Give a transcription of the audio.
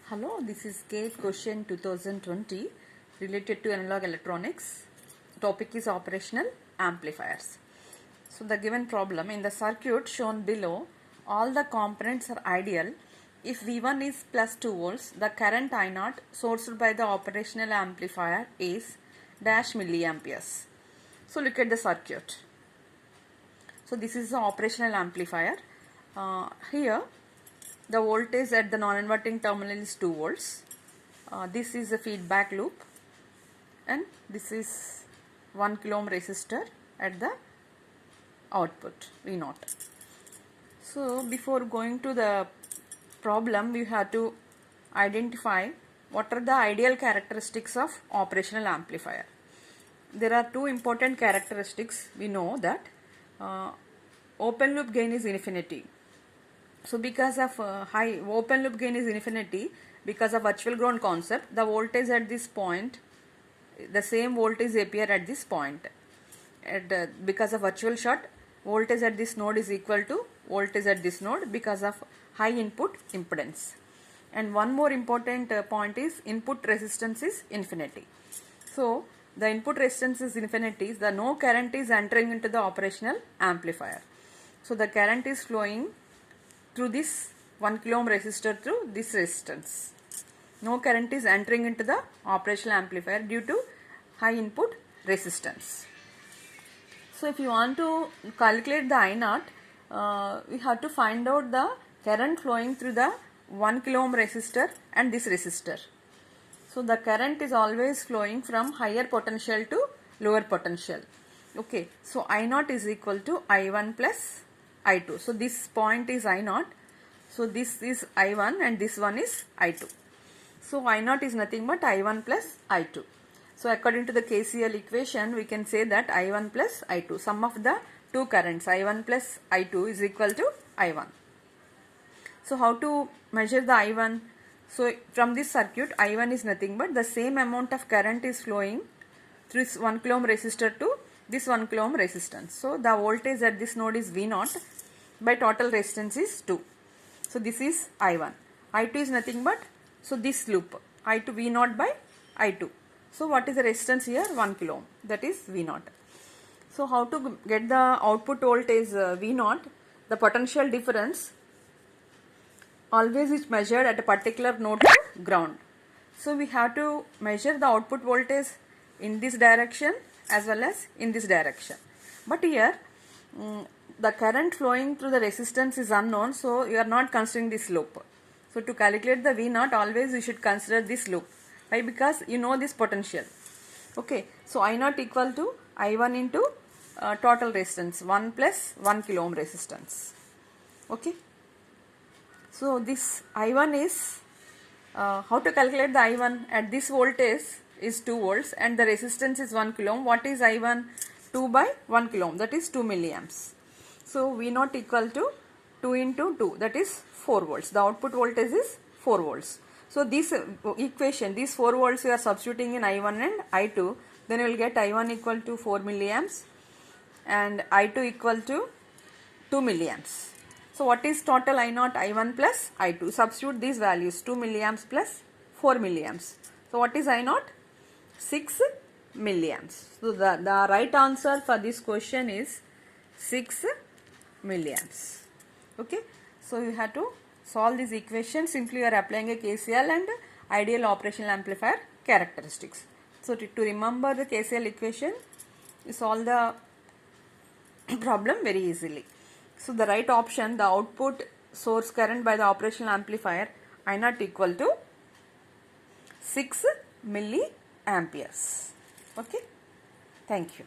Hello, this is GATE question 2020 related to analog electronics. Topic is operational amplifiers. So the given problem, in the circuit shown below, all the components are ideal. If V1 is plus 2 volts, the current I0 sourced by the operational amplifier is dash milliamperes. So look at the circuit. So this is the operational amplifier. Here the voltage at the non-inverting terminal is 2 volts. This is a feedback loop, and this is 1 kilo ohm resistor at the output V0. So before going to the problem, we have to identify what are the ideal characteristics of operational amplifier. There are two important characteristics. We know that open loop gain is infinity. So because of high open loop gain is infinity, because of virtual ground concept, the voltage at this point, the same voltage appear at this point. Because of virtual short, voltage at this node is equal to voltage at this node because of high input impedance. And one more important point is input resistance is infinity. So the input resistance is infinity, the no current is entering into the operational amplifier. So the current is flowing through this 1 kilo ohm resistor through this resistance. No current is entering into the operational amplifier due to high input resistance. So if you want to calculate the I0, we have to find out the current flowing through the 1 kilo ohm resistor and this resistor. So the current is always flowing from higher potential to lower potential. Okay, so I0 is equal to I1 plus I2. So this point is I0. So this is I1 and this one is I2. So I0 is nothing but I1 plus I2. So according to the KCL equation, we can say that I1 plus I2, sum of the two currents I1 plus I2 is equal to I1. So how to measure the I1? So from this circuit, I1 is nothing but the same amount of current is flowing through this 1 kilo ohm resistor to this 1 kilo ohm resistance. So the voltage at this node is V0 by total resistance is 2. So this is I1. I2 is nothing but, so this loop, I2 V0 by I2. So what is the resistance here? 1 kilo ohm, that is V0. So how to get the output voltage V0? The potential difference always is measured at a particular node to ground. So we have to measure the output voltage in this direction as well as in this direction. But here the current flowing through the resistance is unknown, so you are not considering this loop. So to calculate the V0, always you should consider this loop. Why? Because you know this potential. Okay, so I0 equal to I1 into total resistance 1 plus 1 kilo ohm resistance. Okay, so this I1 is how to calculate the I1? At this voltage is 2 volts and the resistance is 1 kilo ohm. What is I1? 2 by 1 kilo ohm, that is 2 milliamps. So V0 equal to 2 into 2, that is 4 volts. The output voltage is 4 volts. So this equation, these 4 volts you are substituting in I1 and I2, then you will get I1 equal to 4 milliamps and I2 equal to 2 milliamps. So what is total I0? I1 plus I2. Substitute these values, 2 milliamps plus 4 milliamps. So what is I0? 6 milliamps. So the right answer for this question is 6 milliamps. Okay, so you have to solve this equation. Simply you are applying a KCL and ideal operational amplifier characteristics. So to remember the KCL equation, you solve the problem very easily. So the right option, the output source current by the operational amplifier I0 equal to 6 milliamperes. Okay, thank you.